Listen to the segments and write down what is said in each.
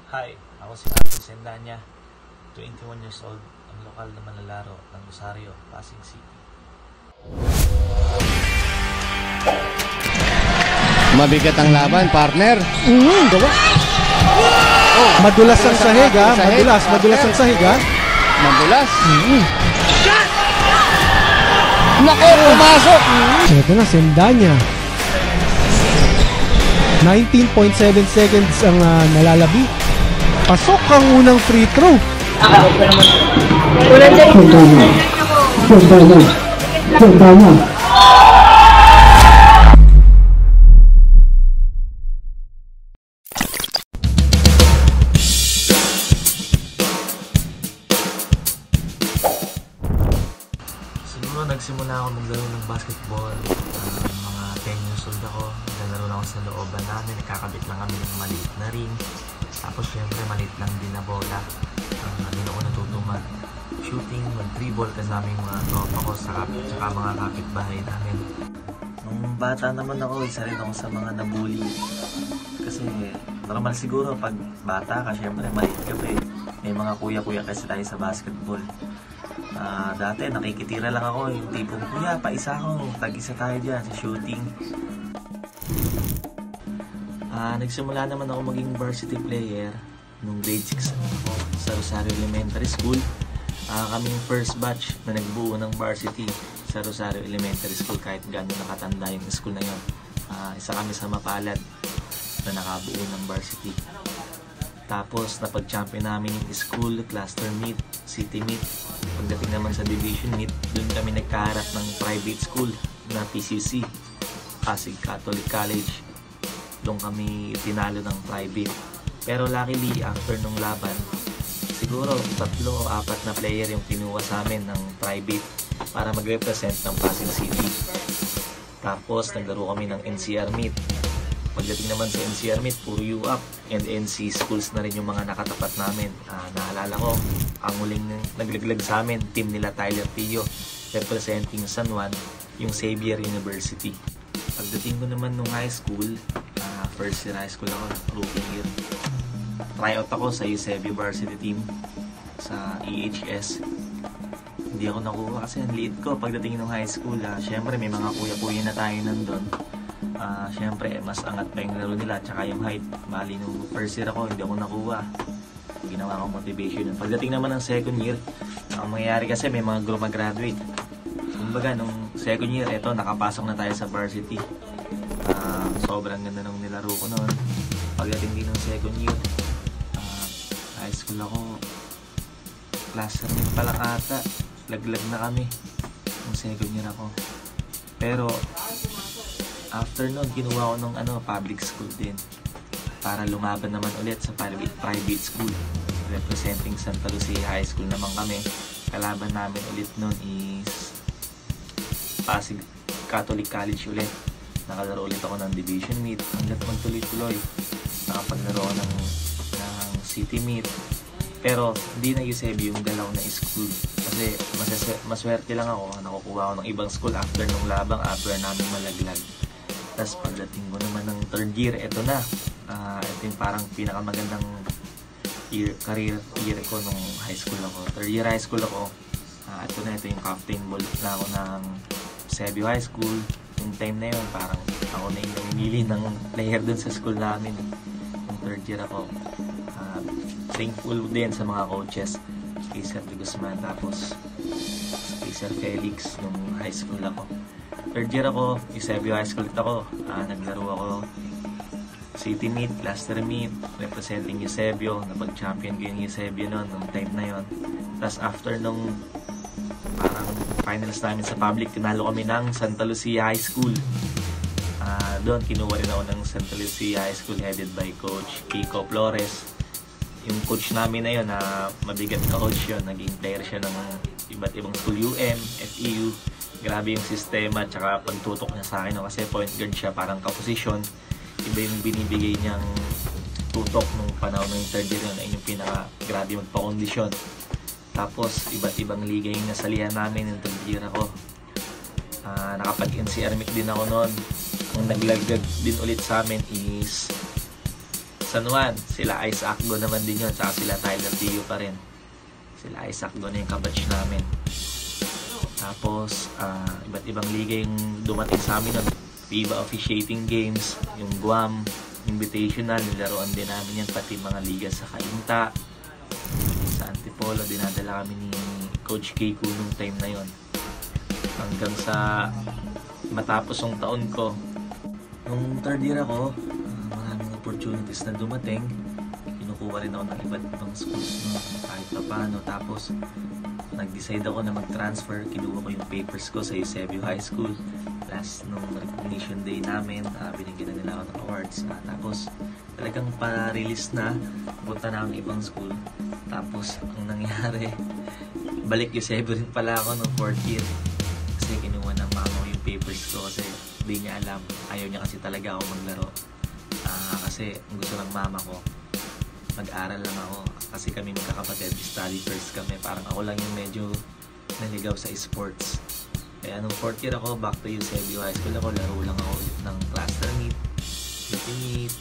Hi, ako si Arthur Sendanya, 21 years old, ang lokal na manlalaro ng Rosario, Pasig City. Mabigat ang laban, partner. Gawa. Madulas ang sahig, ha? Madulas ang sahig, ha? Madulas. Nako, pumasok. Ito na, Sendanya. 19.7 seconds ang nalalabi. Pasok ang unang free throw. Sendanya. Siguro nagsimula ako maglaro ng basketball. Mga 10 years old ako. Naglalaro na ako sa looban namin. Nakakabit lang kami ng maliit na ring. Tapos syempre maliit lang din na bola. Hindi ako natuto mag-shooting, mag-dribble kasama yung mga tropa ko sa mga kapitbahay namin. Nung bata naman ako, isa rin ako sa mga nabully. Kasi normal siguro pag bata ka, syempre maliit ka pa eh. May mga kuya-kuya kasi tayo sa basketball. Dati nakikitira lang ako, yung tipong, kuya, paisa ako, tag-isa tayo dyan sa shooting. Nagsimula naman ako maging varsity player nung grade 6 ako sa Rosario Elementary School. Kaming first batch na nagbuo ng varsity sa Rosario Elementary School kahit gano'n nakatanda yung school na yun. Isa kami sa mapalad na nakabuo ng varsity. Tapos napag-champion namin yung school, cluster meet, city meet. Pagdating naman sa division meet, doon kami nagkaharap ng private school na PCC, Pasig Catholic College. Doon kami tinalo ng private. Pero luckily, after nung laban, siguro 3 o 4 na player yung kinuha sa amin ng private para mag-represent ng Pasig City. Tapos naglaro kami ng NCR meet. Pagdating naman sa NCR meet, puro UAP and NC schools na rin yung mga nakatapat namin. Naalala ko, ang huling naglaglag sa amin, team nila Tyler Tio, representing San Juan, yung Xavier University. Pagdating ko naman nung high school, first year high school ako, rookie year. Tryout ako sa Eusebio varsity team sa EHS. Hindi ako nakuha kasi ang liit ko pagdating ng high school. Syempre may mga kuya-kuya na tayo nandun. Syempre mas angat pa yung laro nila tsaka yung height. Bali nung first year ako, hindi ako nakuha. Ginawa akong motivation. Pagdating naman ng second year, ang mangyayari kasi may mga graduate. Kumbaga nung second year, eto nakapasok na tayo sa varsity. Sobrang ganda nung nilaro ko noon. Pagdating din ng second year, high school ako, classroom pa lang ata, laglag na kami nung second year ako. Pero after nun, kinuha ko ng public school din para lumaban naman ulit sa private school. Representing Santa Lucia High School naman kami. Kalaban namin ulit nun is Pasig Catholic College ulit. Nakalaro ulit ako ng division meet hanggat magtuloy-tuloy. Nakapaglaro ako ng city meet. Pero hindi na Eusebio yung dalaw na school. Kasi maswerte lang ako. Nakukuha ako ng ibang school after nung labang, after namin malaglag. Tapos pagdating ko naman ng third year, eto na. Ito yung parang pinakamagandang career year ko nung high school ako. Third year high school ako. Ito yung captain ball na ako ng Eusebio High School. Yung time na yun, parang ako na yung namimili ng player dun sa school namin. Yung third year ako. Thankful din sa mga coaches. Kay Sir De Guzman, tapos kay Sir Felix nung high school ako. Third year ako, Eusebio High School ako. Naglaro ako city meet, cluster meet, representing Eusebio. Napag-champion ko yung Eusebio noon, nung time na yon. Tapos after nung parang finals namin sa public, tinalo kami ng Santa Lucia High School. Doon, kinuha rin ako ng Santa Lucia High School headed by Coach Kiko Flores. Yung coach namin na yun, mabigat na coach yun. Naging player siya ng iba't ibang school, UM, FEU. Grabe yung sistema at saka pagtutok niya sa akin. Kasi point guard siya, parang kaposisyon. Iba yung binibigay niyang tutok nung panahon ng third year yun. Ayun yung pinaka-grabe magpa-kondisyon. Tapos, iba't ibang liga yung nasalihan namin yung third year ako. Nakapag-NCR meet din ako noon. Ang naglagdag din ulit sa amin is San Juan, sila Isaac Go naman din yun, tsaka sila Tyler Tio pa rin. Sila Isaac Go na yung kabatch namin. Tapos, iba't ibang liga yung dumating sa amin nun. FIBA officiating games, yung Guam Invitational, nilaroan din namin yan, pati mga liga sa Cainta, sa Antipolo, dinadala kami ni Coach Keiko nung time na yon. Hanggang sa matapos yung taon ko. Nung third year ako, maraming opportunities na dumating. Kinukuha rin ako ng iba't ibang schools, no, kahit pa paano. Tapos, nag-decide ako na mag-transfer. Kinuha ko yung papers ko sa Eusebio High School. Last nung recognition day namin, binigyan na nila ako ng awards. Tapos, talagang pa-release na, punta na ang ibang school. Tapos, ang nangyari, balik Eusebio rin pala ako nung fourth year. Kasi kinuha ng mama ko yung papers ko kasi hindi niya alam. Ayaw niya kasi talaga ako maglaro. Kasi gusto ng mama ko, mag-aral lang ako. Kasi kami magkakapatid, study first kami. Parang ako lang yung medyo naligaw sa sports. Kaya nung fourth year ako, back to Eusebio High School ako, laro lang ako ulit ng cluster meet, city meet,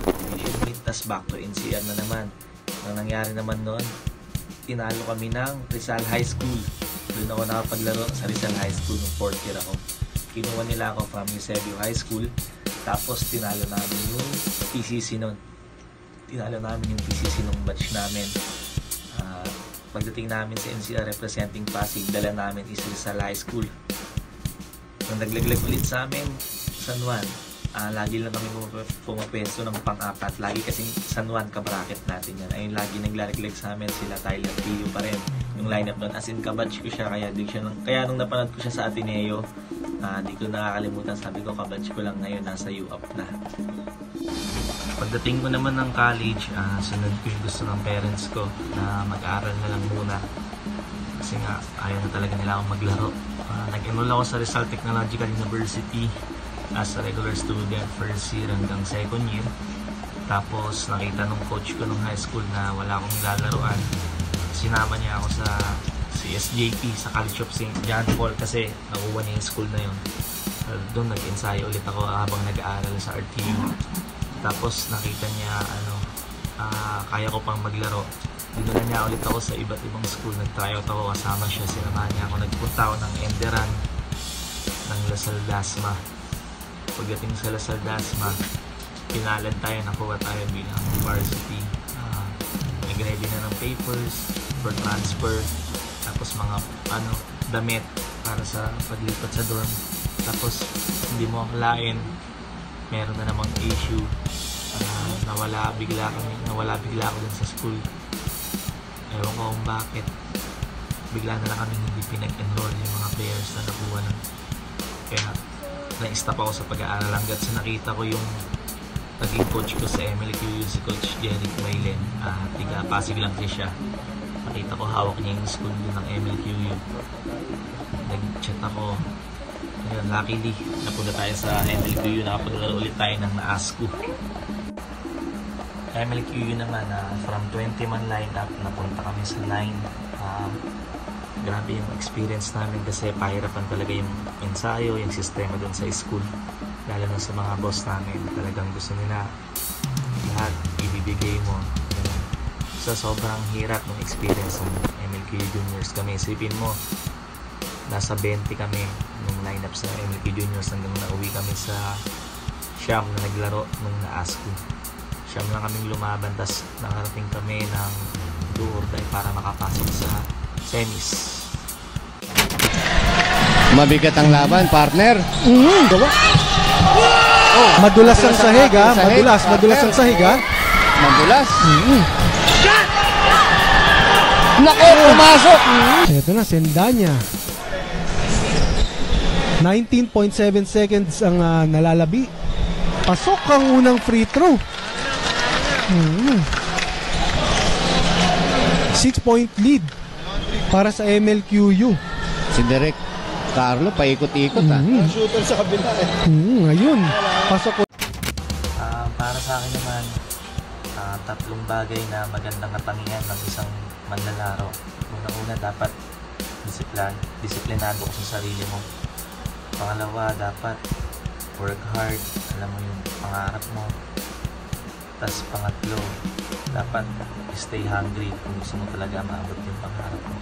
division meet, tas back to NCR na naman. Ang nangyari naman noon, tinalo kami ng Rizal High School. Doon ako nakapaglaro sa Rizal High School nung fourth year ako. Kinuha nila ako from Eusebio High School, tapos tinalo namin yung PCC noon. Tinalo namin yung PCC nung batch namin. Pagdating namin sa NCR representing Pasig, dala namin is Rizal High School. Nung naglaglag ulit sa amin, San Juan, lagi lang kami pumapwesto ng pang-apat. Lagi kasing San Juan kabracket natin yan. Ayun, lagi naglalaglag sa amin sila Tyler Tio pa rin. Yung lineup doon, as in kabatch ko siya, kaya nung napanood ko siya sa Ateneo, di ko nakakalimutan, sabi ko kabatch ko lang ngayon, nasa UAP na. Pagdating ko naman ng college, sunod ko yung gusto ng parents ko na mag-aral na lang muna. Kasi nga, ayaw na talaga nila akong maglaro. Nag-enroll ako sa Rizal Technological University as a regular student first year hanggang second year. Tapos nakita nung coach ko nung high school na wala akong nilalaroan. Sinama niya ako sa CSJP, sa College of St. John Paul kasi nakuha niya yung school na yun. Doon nag-ensayo ulit ako habang nag-aaral sa RTU. Tapos nakita niya kaya ko pang maglaro. Dinala niya ulit ako sa iba't ibang school. Nag-tryout ako, kasama siya, sinamahan niya ako. Nagpunta ako ng Enderan, ng Lasal Dasma. Pagdating sa Lasal Dasma, pinalad tayo, nakuha tayo bilang varsity. Nag-ready na ng papers for transfer. Tapos mga damit para sa paglipat sa dorm. Tapos hindi mo akalain, meron na namang issue. Nawala bigla ako dun sa school. Ewan ko kung bakit. Bigla na lang kami hindi pinag-enroll yung mga players na nakuha na. Kaya na-stop ako sa pag-aaral hanggat sa nakita ko yung naging coach ko sa MLQU, si Coach Jeric Mailen. Tiga Pasig lang siya. Nakita ko hawak niya yung school ng MLQU. Nag-chat ako. Ngayon, luckily, napunta tayo sa MLQU, nakapaglaro ulit tayo ng NAASCO. MLQU naman, from 20-man lineup, napunta kami sa 9. Grabe yung experience namin kasi pahirapan talaga yung ensayo, yung sistema doon sa school. Lalo na sa mga boss namin, talagang gusto nila lahat ibibigay mo. So, sobrang hirap ng experience ng MLQU Juniors kami. Isipin mo, nasa 20 kami nung lineup sa MLQ Juniors hanggang nauwi kami sa Siam na naglaro nung NAASCO. Siam lang kaming lumaban, tas nakarating kami ng tour dahil para makapasok sa semis. Mabigat ang laban, partner. Gawa. Madulas ang sahig, ha? Madulas ang sahig, ha? Madulas. Nako, pumasok. Ito na, Sendanya. 19.7 seconds ang nalalabi. Pasok ang unang free throw. 6-point lead para sa MLQU. Si Derek Carlo, paikot-ikot Shooter sa kabila Ngayon, pasok. Para sa akin naman, tatlong bagay na magandang katangian ng isang manlalaro. Una-una, dapat disiplinado ko sa sarili mo. Pangalawa, dapat work hard, alam mo yung pangarap mo. Tas pangatlo, dapat stay hungry kung gusto mo talaga maabot yung pangarap mo.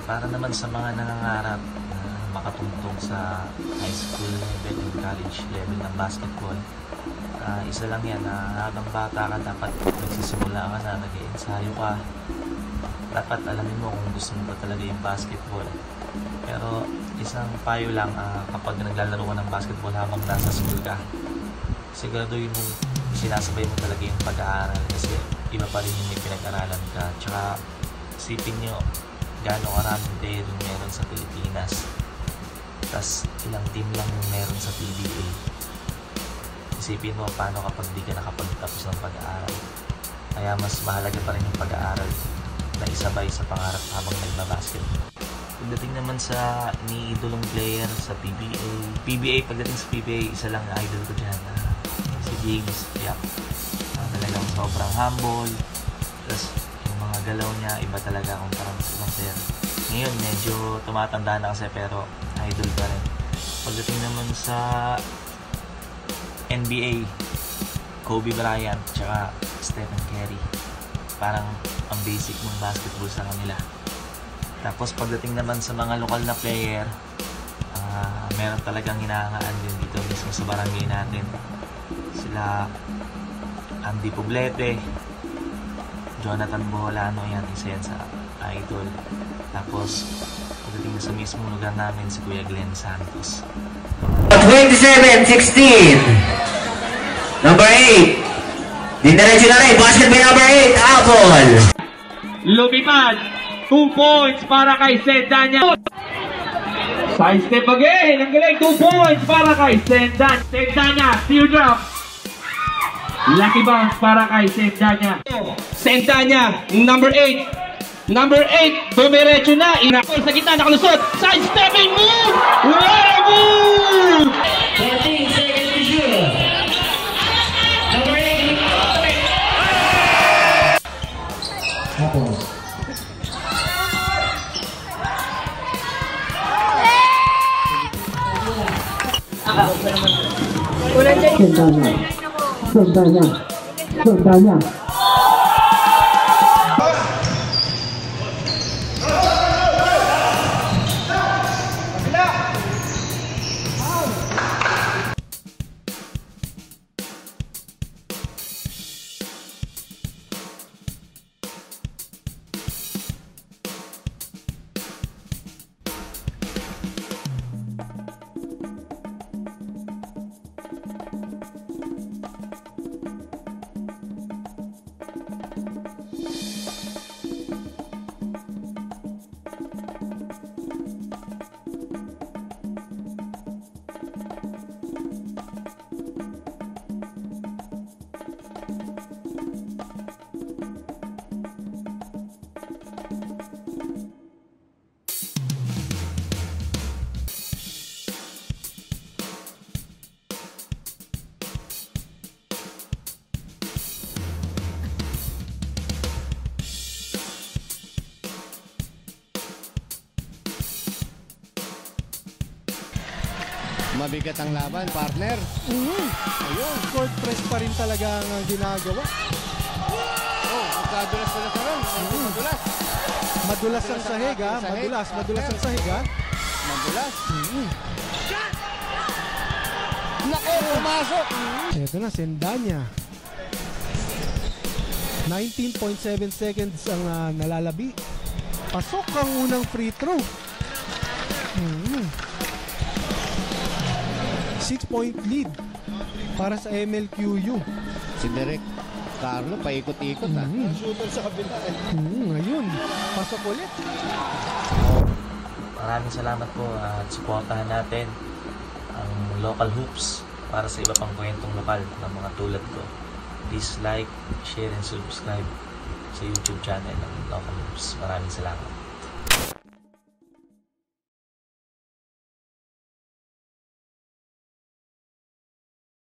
Para naman sa mga nangangarap na makatungtong sa high school level and college level ng basketball, isa lang yan, habang bata ka dapat nagsisimula ka na, nag-i-ensayo ka. Dapat alamin mo kung gusto mo ba talaga yung basketball. Pero isang payo lang, kapag naglalaro ka ng basketball habang nasa school ka, siguraduhin mo sinasabay mo talaga yung pag-aaral kasi iba pa rin yung may pinag-aralan ka. Tsaka isipin nyo gaano karaming player yung meron sa Pilipinas, tas ilang team lang yung meron sa PBA. Isipin mo paano kapag di ka nakapagtapos ng pag-aaral. Kaya mas mahalaga pa rin yung pag-aaral na isabay sa pangarap habang nagbabasketball. Pagdating naman sa iniidolong player sa PBA, pagdating sa PBA, isa lang na idol ko dyan, si James Yap. Talagang sobrang humble, tapos yung mga galaw niya, iba talaga kumpara sa ibang player. Ngayon, medyo tumatanda na kasi pero idol pa rin. Pagdating naman sa NBA, Kobe Bryant, tsaka Stephen Curry. Parang ang basic ng basketball sa kanila. Tapos pagdating naman sa mga lokal na player, meron talagang hinahangaan din dito mismo sa barangay natin. Sila Andy Poblete, Jonathan Boholano, yan, isa yan sa idol. Tapos pagdating sa mismong lugar namin, si Kuya Glenn Santos. 27-16. Number 8. Dinerecho na rin. Basket by number 8. Apple. Lumipad. 2 points para kay Sendanya. Side step again. Ang galing. 2 points para kay Sendanya. Teardrop. Lucky bounce para kay Sendanya. Sendanya. Number 8. Number 8. Dumiretso na. Inakol sa gitna. Nakalusot. Side stepping move. What a move! 14 seconds to shoot. Number 8. Apple. Sendanya. Mabigat ang laban, partner. Ayun, court press pa rin talaga ang ginagawa. Magkadulas pala sa ron. Madulas. Madulas ang sahig, ha? Madulas ang sahig, ha? Madulas. Nako, pumasok. Ito na, Sendanya. 19.7 seconds ang nalalabi. Pasok ang unang free throw. 6-point lead para sa MLQU. Si Derek Carlo, paikot-ikot na. Shooter sa kabila. Ngayon, pasok ulit. Maraming salamat po at supportahan natin ang local hoops para sa iba pang kwentong lokal ng mga tulad ko. Please like, share, and subscribe sa YouTube channel ng Local Hoops. Maraming salamat.